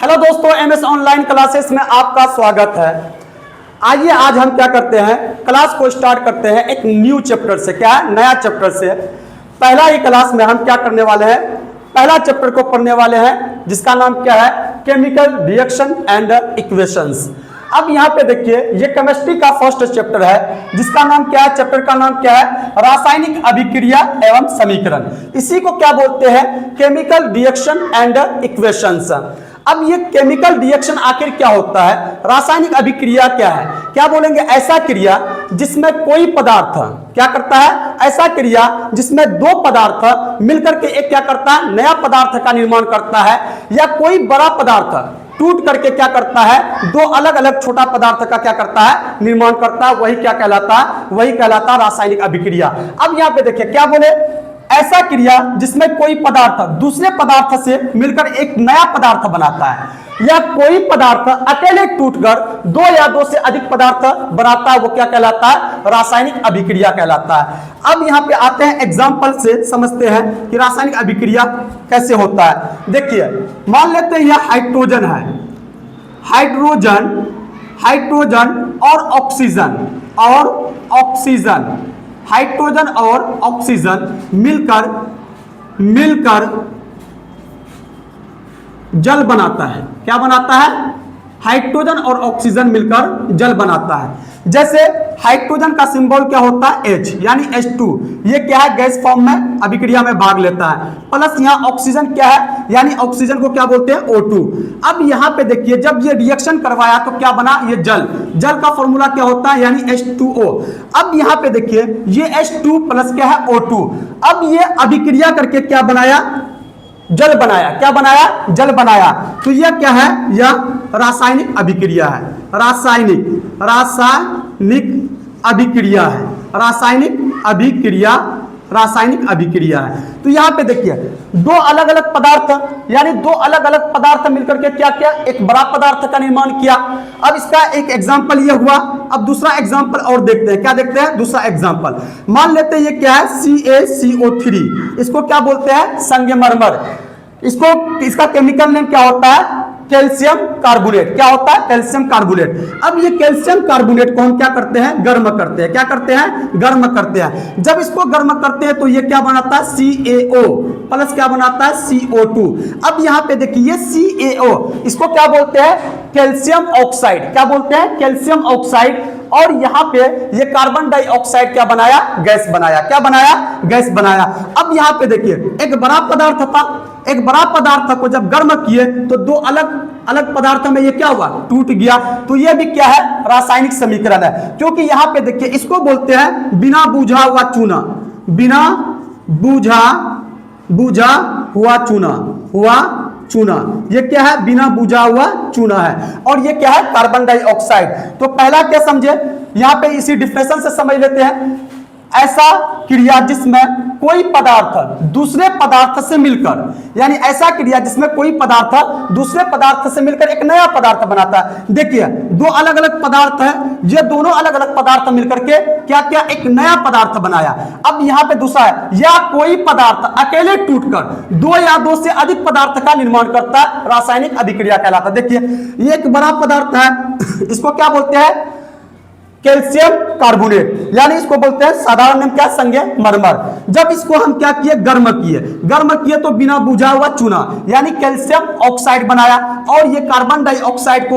Hello दोस्तों, MS online classes में आपका स्वागत है। आइए आज हम क्या करते हैं, क्लास को स्टार्ट करते हैं एक न्यू चैप्टर से। क्या है? नया चैप्टर से। पहला ही क्लास में हम क्या करने वाले हैं, पहला चैप्टर को पढ़ने वाले हैं जिसका नाम क्या है, केमिकल रिएक्शन एंड इक्वेशंस। अब यहाँ पे देखिए, ये केमिस्ट्री का फर्स्ट चैप्टर है जिसका नाम क्या है, चैप्टर का नाम क्या है, रासायनिक अभिक्रिया एवं समीकरण। इसी को क्या बोलते हैं, केमिकल रिएक्शन एंड इक्वेशंस। अब ये केमिकल रिएक्शन आखिर क्या होता है, रासायनिक अभिक्रिया क्या है, क्या बोलेंगे, ऐसा क्रिया जिसमें कोई पदार्थ क्या करता है, ऐसा क्रिया जिसमें दो पदार्थ मिलकर के एक क्या करता है, नया पदार्थ का निर्माण करता है, या कोई बड़ा पदार्थ टूट करके क्या करता है, दो अलग अलग छोटा पदार्थ का क्या करता है, निर्माण करता है। वही क्या कहलाता है, वही कहलाता है रासायनिक अभिक्रिया। अब यहाँ पे देखिए क्या बोले, ऐसा क्रिया जिसमें कोई पदार्थ दूसरे पदार्थ से मिलकर एक नया पदार्थ बनाता है, या कोई पदार्थ अकेले टूटकर दो या दो से अधिक पदार्थ बनाता है, वो क्या कहलाता है, रासायनिक अभिक्रिया कहलाता है। अब यहाँ पे आते हैं एग्जाम्पल से समझते हैं कि रासायनिक अभिक्रिया कैसे होता है। देखिए, मान लेते हैं यह हाइड्रोजन है, हाइड्रोजन और ऑक्सीजन, हाइड्रोजन और ऑक्सीजन मिलकर जल बनाता है। क्या बनाता है, हाइड्रोजन और ऑक्सीजन मिलकर जल बनाता है। जैसे हाइड्रोजन का सिंबल क्या होता है, H, यानी H2। ये क्या है, गैस फॉर्म में अभिक्रिया में भाग लेता है। प्लस यहाँ ऑक्सीजन क्या है, यानी ऑक्सीजन को क्या बोलते हैं, O2। अब यहाँ पे देखिए, जब ये रिएक्शन करवाया तो क्या बना, ये जल का फॉर्मूला क्या होता है, यानी H2O। अब यहाँ पे देखिए, ये H2 प्लस क्या है, O2। अब ये अभिक्रिया करके क्या बनाया, जल बनाया। क्या बनाया, जल बनाया। तो यह क्या है, यह रासायनिक अभिक्रिया है, रासायनिक अभिक्रिया है, रासायनिक अभिक्रिया है। तो यहाँ पे देखिए, दो अलग अलग पदार्थ, यानी दो अलग अलग पदार्थ मिलकर के क्या किया, एक बड़ा पदार्थ का निर्माण किया। अब इसका एक एग्जांपल ये हुआ। अब दूसरा एग्जांपल और देखते हैं। क्या देखते हैं, दूसरा एग्जांपल। मान लेते हैं ये क्या है, CaCO3। इसको क्या बोलते हैं, संगमरमर। इसका केमिकल नेम क्या होता है, कैल्शियम कार्बोनेट। क्या होता है, कैल्शियम कार्बोनेट। अब ये कैल्शियम कार्बोनेट को हम क्या करते हैं, गर्म करते हैं। क्या करते हैं, गर्म करते हैं। जब इसको गर्म करते हैं तो ये क्या बनाता है, CaO प्लस क्या बनाता है, CO2। अब यहाँ पे देखिए, ये CaO, इसको क्या बोलते हैं, कैल्शियम ऑक्साइड। क्या बोलते हैं, कैल्शियम ऑक्साइड। और यहाँ पे ये कार्बन डाइऑक्साइड क्या बनाया, गैस बनाया। क्या बनाया, गैस बनाया। अब यहाँ पे देखिए, एक बड़ा पदार्थ था, एक बड़ा पदार्थ को जब गर्म किए तो दो अलग अलग पदार्थ में ये क्या हुआ, टूट गया। तो ये भी क्या है, रासायनिक समीकरण है। क्योंकि यहाँ पे देखिए, इसको बोलते हैं बिना बूझा हुआ चूना, बिना बूझा हुआ चूना। ये क्या है, बिना बुझा हुआ चूना है। और ये क्या है, कार्बन डाइऑक्साइड। तो पहला क्या समझे, यहाँ पे इसी डिफिनेशन से समझ लेते हैं। ऐसा क्रिया जिसमें कोई पदार्थ दूसरे पदार्थ से मिलकर, यानी ऐसा क्रिया जिसमें कोई पदार्थ दूसरे पदार्थ से मिलकर एक नया पदार्थ बनाता है। देखिए, दो अलग अलग पदार्थ है, ये दोनों अलग अलग पदार्थ मिलकर के क्या क्या, एक नया पदार्थ बनाया। अब यहाँ पे दूसरा है, या कोई पदार्थ अकेले टूटकर दो या दो से अधिक पदार्थ का निर्माण करता है, रासायनिक अभिक्रिया कहलाता है। देखिए, ये एक बड़ा पदार्थ है, इसको क्या बोलते हैं, कैल्शियम कार्बोनेट, यानी इसको बोलते हैं साधारण नाम क्या, संगमरमर। जब इसको हम क्या किए, गर्म किए तो बिना बुझा हुआ चूना, यानी कैल्शियम ऑक्साइड बनाया। और ये कार्बन डाइऑक्साइड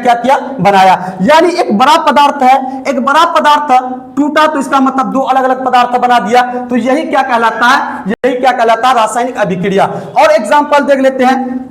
क्या किया, बनाया। यानी एक बड़ा पदार्थ है, एक बड़ा पदार्थ टूटा तो इसका मतलब दो अलग अलग पदार्थ बना दिया। तो यही क्या कहलाता है, रासायनिक अभिक्रिया। और एग्जाम्पल देख लेते हैं,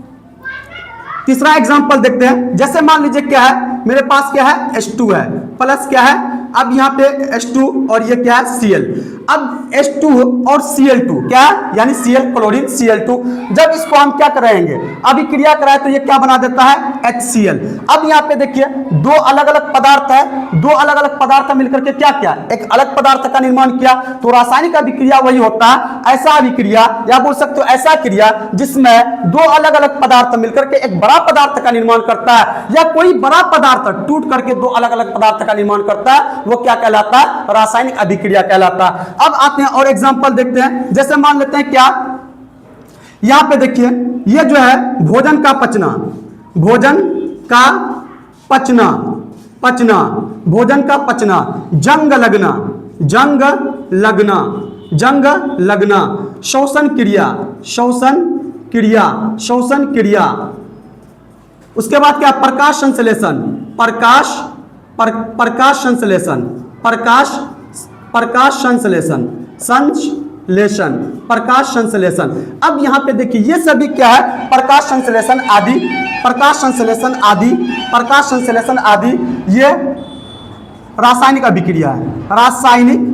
तीसरा एग्जांपल देखते हैं। जैसे मान लीजिए क्या है, मेरे पास क्या है, H2 है, प्लस क्या है, अब यहाँ पे H2 और ये क्या है, Cl। अब H2 और Cl2 क्या है, यानी Cl क्लोरीन Cl2। जब इसको हम क्या कराएंगे, अभिक्रिया कराए तो ये क्या बना देता है, HCl। अब यहाँ पे देखिए, दो अलग अलग पदार्थ है, दो अलग अलग पदार्थ मिलकर के क्या किया, एक अलग पदार्थ का निर्माण किया। तो रासायनिक अभिक्रिया वही होता है, ऐसा अभिक्रिया, या बोल सकते हो ऐसा क्रिया जिसमें दो अलग अलग पदार्थ मिलकर के एक बड़ा पदार्थ का निर्माण करता है, या कोई बड़ा पदार्थ टूट करके दो अलग अलग पदार्थ का निर्माण करता है, वो क्या कहलाता है, रासायनिक अभिक्रिया कहलाता है। अब आते हैं और एग्जांपल देखते हैं। जैसे मान लेते हैं क्या, यहां पे देखिए, ये जो है भोजन का पचना, भोजन का पचना, पचना, भोजन का पचना। जंग लगना, जंग लगना, जंग लगना। श्वसन क्रिया, श्वसन क्रिया, श्वसन क्रिया। उसके बाद क्या? प्रकाश संश्लेषण, प्रकाश प्रकाश संश्लेषण, प्रकाश प्रकाश संश्लेषण, संश्लेषण, प्रकाश संश्लेषण। अब यहाँ पे देखिए ये सभी क्या है? प्रकाश संश्लेषण आदि, प्रकाश संश्लेषण आदि, प्रकाश संश्लेषण आदि ये रासायनिक अभिक्रिया है, रासायनिक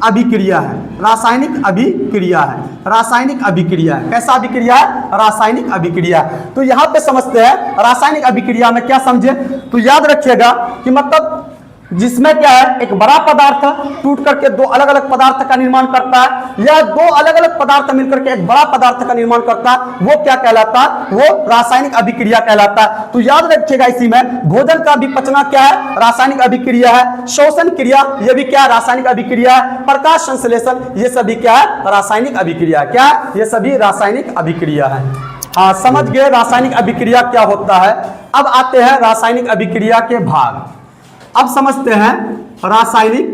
अभिक्रिया है, रासायनिक अभिक्रिया है, रासायनिक अभिक्रिया है। कैसा अभिक्रिया है? रासायनिक अभिक्रिया। तो यहाँ पे समझते हैं रासायनिक अभिक्रिया में क्या समझे, तो याद रखिएगा कि मतलब जिसमें क्या है, एक बड़ा पदार्थ टूट करके दो अलग अलग पदार्थ का निर्माण करता है, या दो अलग अलग पदार्थ मिलकर के एक बड़ा पदार्थ का निर्माण करता है, वो क्या कहलाता है? वो रासायनिक अभिक्रिया कहलाता है। तो याद रखिएगा इसी में भोजन का भी पचना क्या है? रासायनिक अभिक्रिया है। श्वसन क्रिया ये भी क्या है? रासायनिक अभिक्रिया है। प्रकाश संश्लेषण ये सभी क्या है? रासायनिक अभिक्रिया। क्या? ये सभी रासायनिक अभिक्रिया है। हाँ, समझ गए रासायनिक अभिक्रिया क्या होता है। अब आते हैं रासायनिक अभिक्रिया के भाग। अब समझते हैं रासायनिक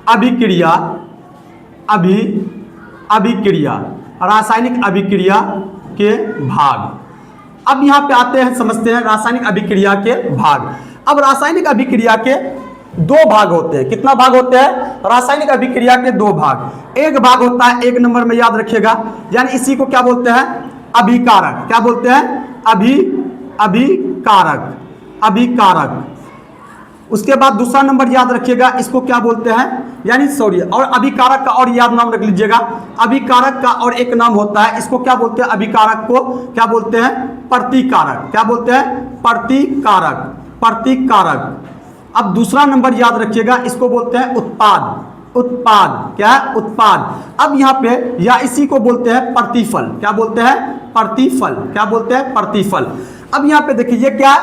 अभिक्रिया, अभिक्रिया, रासायनिक अभिक्रिया के भाग। अब यहाँ पे आते हैं, समझते हैं रासायनिक अभिक्रिया के भाग। अब रासायनिक अभिक्रिया के दो भाग होते हैं। कितना भाग होते हैं? रासायनिक अभिक्रिया के दो भाग। एक भाग होता है, एक नंबर में याद रखिएगा, यानी इसी को क्या बोलते हैं? अभिकारक। क्या बोलते हैं? अभिकारक, अभिकारक। उसके बाद दूसरा नंबर याद रखिएगा, इसको क्या बोलते हैं? यानी सॉरी, और अभिकारक का और याद नाम रख लीजिएगा। अभिकारक का और एक नाम होता है, इसको क्या बोलते हैं? अभिकारक को क्या बोलते हैं? प्रतिकारक। क्या बोलते हैं? प्रतिकारक, प्रतिकारक। अब दूसरा नंबर याद रखिएगा, इसको बोलते हैं उत्पाद, उत्पाद। क्या है? उत्पाद। अब यहाँ पे या इसी को बोलते हैं प्रतिफल। क्या बोलते हैं? प्रतिफल। क्या बोलते हैं? प्रतिफल। अब यहाँ पे देखिए ये क्या?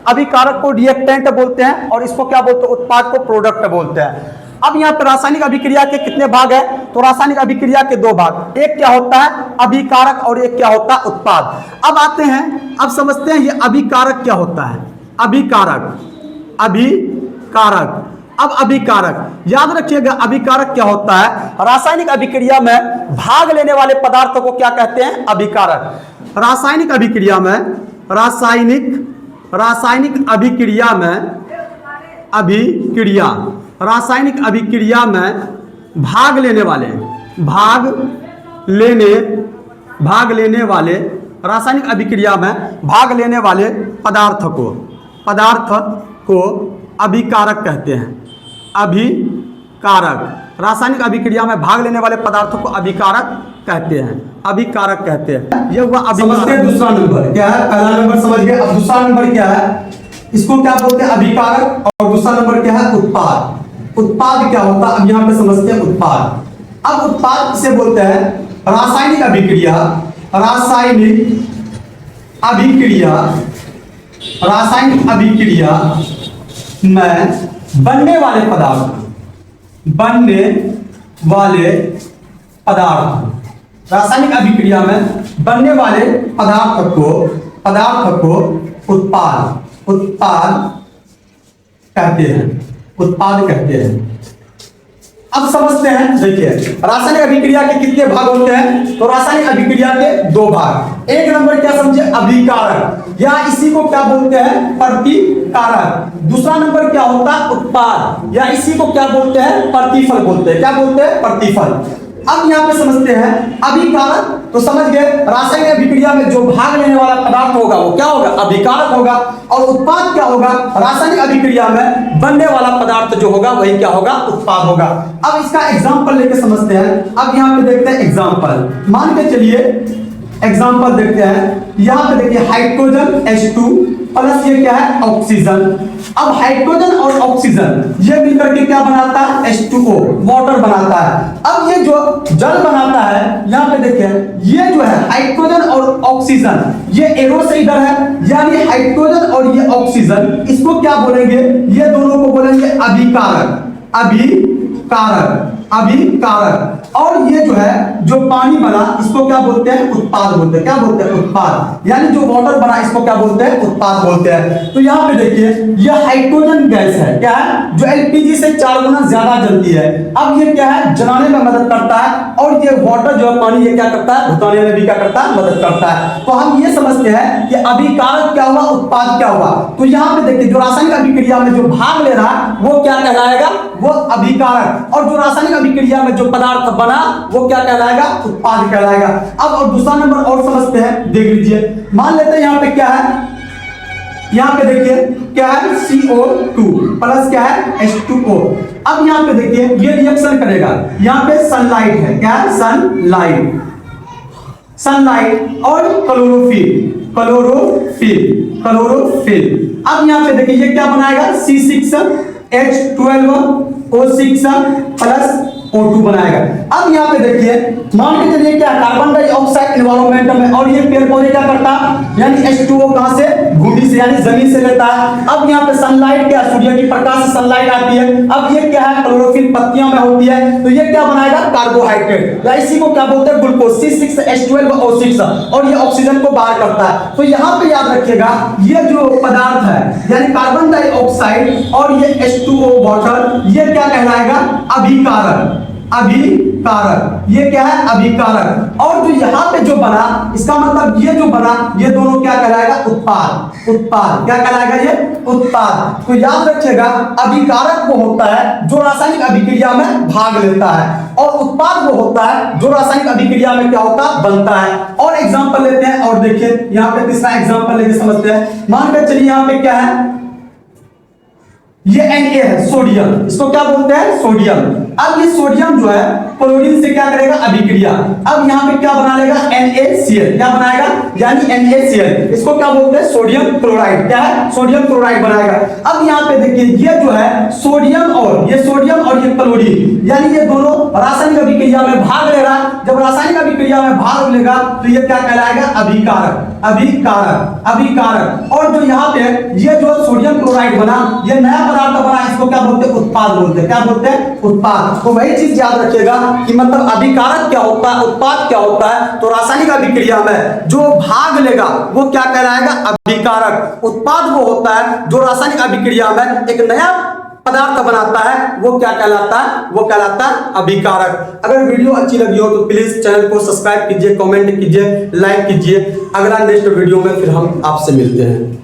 अभिकारक को रिएक्टेंट बोलते हैं और इसको क्या बोलते हैं? उत्पाद को प्रोडक्ट बोलते हैं। अब यहाँ पे रासायनिक अभिक्रिया के कितने भाग है? तो रासायनिक अभिक्रिया के दो भाग, एक क्या होता है? अभिकारक, और एक क्या होता है? उत्पाद। अब आते हैं, अब समझते हैं ये अभिकारक क्या होता है? अभिकारक, अभिकारक। अब अभिकारक याद रखिएगा, अभिकारक क्या होता है? रासायनिक अभिक्रिया में भाग लेने वाले पदार्थों को क्या कहते हैं? अभिकारक। रासायनिक अभिक्रिया में, रासायनिक अभिक्रिया में, अभिक्रिया, रासायनिक अभिक्रिया में भाग लेने वाले, भाग लेने वाले, रासायनिक अभिक्रिया में भाग लेने वाले पदार्थ को अभिकारक कहते हैं। अभिकारक। रासायनिक अभिक्रिया में भाग लेने वाले पदार्थों को अभिकारक कहते हैं, अभिकारक कहते हैं। ये हुआ समझते हैं दूसरा नंबर क्या है? पहला नंबर समझ गए। अब दूसरा नंबर क्या है? इसको क्या बोलते हैं? अभिकारक। और दूसरा नंबर क्या है? उत्पाद। उत्पाद क्या होता है? अब यहाँ पे समझते हैं उत्पाद। अब उत्पाद किसे बोलते हैं? रासायनिक अभिक्रिया, रासायनिक अभिक्रिया, रासायनिक अभिक्रिया में बनने वाले पदार्थ, बनने वाले पदार्थ, रासायनिक अभिक्रिया में बनने वाले पदार्थ को उत्पाद कहते हैं, उत्पाद कहते हैं। अब समझते हैं, देखिए रासायनिक अभिक्रिया के कितने भाग होते हैं? तो रासायनिक अभिक्रिया के दो भाग। एक नंबर क्या समझे? अभिकारक, या इसी को क्या बोलते हैं? प्रतिकारक। दूसरा नंबर क्या होता है? उत्पाद, या इसी को क्या बोलते हैं? प्रतिफल बोलते हैं। क्या बोलते हैं? प्रतिफल। अब यहाँ पे समझते हैं अभिकारक, तो समझ गए रासायनिक अभिक्रिया में जो भाग लेने वाला पदार्थ होगा वो क्या होगा? अभिकारक होगा। और उत्पाद क्या होगा? रासायनिक अभिक्रिया में बनने वाला पदार्थ जो होगा वही क्या होगा? उत्पाद होगा। अब इसका एग्जांपल लेके समझते हैं। अब यहाँ पे देखते हैं एग्जांपल। मान के चलिए एग्जांपल देखते हैं। यहाँ पे देखिए हाइड्रोजन H2 प्लस ये क्या है? ऑक्सीजन। अब हाइड्रोजन और ऑक्सीजन ये मिलकर के क्या बनाता है? H2O, वाटर बनाता है। अब ये जो जल बनाता है, यहाँ पे देखिए ये जो है हाइड्रोजन और ऑक्सीजन, ये एरो से इधर है, यानी हाइड्रोजन और ये ऑक्सीजन, इसको क्या बोलेंगे? ये दोनों को बोलेंगे अभिकारक, अभिकारक। अभिकारक। और ये जो है जो पानी बना इसको क्या बोलते हैं? उत्पाद बोलते हैं। क्या बोलते हैं? उत्पाद। यानी जो वाटर बना इसको क्या बोलते हैं? उत्पाद बोलते हैं। तो यहाँ पे देखिए ये हाइड्रोजन गैस है, क्या है? जो एलपीजी से 4 गुना ज्यादा जलती है। अब ये क्या है? जलाने में मदद करता है। और ये वाटर जो है पानी ये क्या करता है? भुताने में भी क्या करता है? मदद करता है। तो हम ये समझते हैं कि अभिकारक क्या हुआ, उत्पाद क्या हुआ। तो यहाँ पे देखिए जो रासायनिक अभिक्रिया में जो भाग ले रहा है वो क्या कहलाएगा? वो अभिकारक। और जो रासायनिक अभिक्रिया में जो पदार्थ बना वो क्या कहलाएगा? उत्पाद कहलाएगा। अब और दूसरा नंबर और समझते हैं, देख लीजिए। मान लेते हैं यहाँ पे क्या है? यहाँ पे देखिए क्या है? CO2 प्लस क्या है? H2O। अब यहाँ पे देखिए ये रिएक्शन करेगा। यहाँ पे सनलाइट है, क्या है? सनलाइट, सनलाइट और क्लोरोफिल, क्लोरोफिल, क्लोरोफिल। अब यहाँ पे देखिए ये क्या बनाएगा? C6H12O6 प्लस O2 बनाएगा। अब यहाँ पे देखिए मान के चलिए क्या कार्बन डाइऑक्साइड एनवायरमेंट में, और ये पेड़ पौधे क्या करता है? यानी H2O कहां से? भूमि से यानी जमीन से लेता है। अब यहाँ पे सनलाइट क्या? सूर्य की प्रकाश से सनलाइट आती है। अब ये क्या है? क्लोरोफिल पत्तियों में होती है। तो ये क्या बनाएगा? कार्बोहाइड्रेट, या इसी को क्या बोलते हैं? Glucose, C6H12O6। और ये ऑक्सीजन को बाहर करता है। तो यहाँ पे याद रखिएगा ये जो पदार्थ है यानी कार्बन डाइऑक्साइड और ये H2O वाटर, ये क्या कहलाएगा? अभिकारक, अभिकारक। ये क्या है? अभिकारक। और जो यहाँ पे जो बना इसका मतलब ये जो बना ये दोनों क्या कहलाएगा? उत्पाद, उत्पाद। क्या कहलाएगा? ये उत्पाद। तो याद रखिएगा अभिकारक वो होता है जो रासायनिक अभिक्रिया में भाग लेता है, और उत्पाद वो होता है जो रासायनिक अभिक्रिया में क्या होता है? बनता है। और एग्जांपल लेते हैं और देखिए यहाँ पे तीसरा एग्जांपल लेके समझते हैं। मान के चलिए यहाँ पे क्या है? ये Na है, सोडियम। इसको क्या बोलते हैं? सोडियम। अब ये सोडियम जो है क्लोरीन से क्या करेगा? अभिक्रिया। अब यहाँ पे क्या बना लेगा? NaCl। क्या बनाएगा? यानी NaCl। इसको क्या बोलते हैं? Sodium chloride. क्या है? सोडियम क्लोराइड बनाएगा। अब यहाँ पे देखिए ये जो है सोडियम और ये क्लोरीन, यानी ये दोनों रासायनिक अभिक्रिया में भाग ले रहा है। जब रासायनिक अभिक्रिया में भाग लेगा तो ये क्या कहलाएगा? अभिकारक, अभिकारक, अभिकारक। और जो यहाँ पे ये जो सोडियम क्लोराइड बना, ये नया पदार्थ बना, इसको क्या बोलते हैं? उत्पाद बोलते हैं। क्या बोलते हैं? उत्पाद। तो वही चीज याद रखिएगा कि मतलब अभिकारक क्या होता है, उत्पाद क्या होता है। तो रासायनिक अभिक्रिया में जो भाग लेगा वो क्या कहलाएगा? अभिकारक। उत्पाद वो होता है जो रासायनिक अभिक्रिया में एक नया पदार्थ बनाता है, वो क्या कहलाता है? वो कहलाता है अभिकारक। अगर वीडियो अच्छी लगी हो तो प्लीज चैनल को सब्सक्राइब कीजिए, कमेंट कीजिए, लाइक कीजिए। अगला नेक्स्ट वीडियो में फिर हम आपसे मिलते हैं।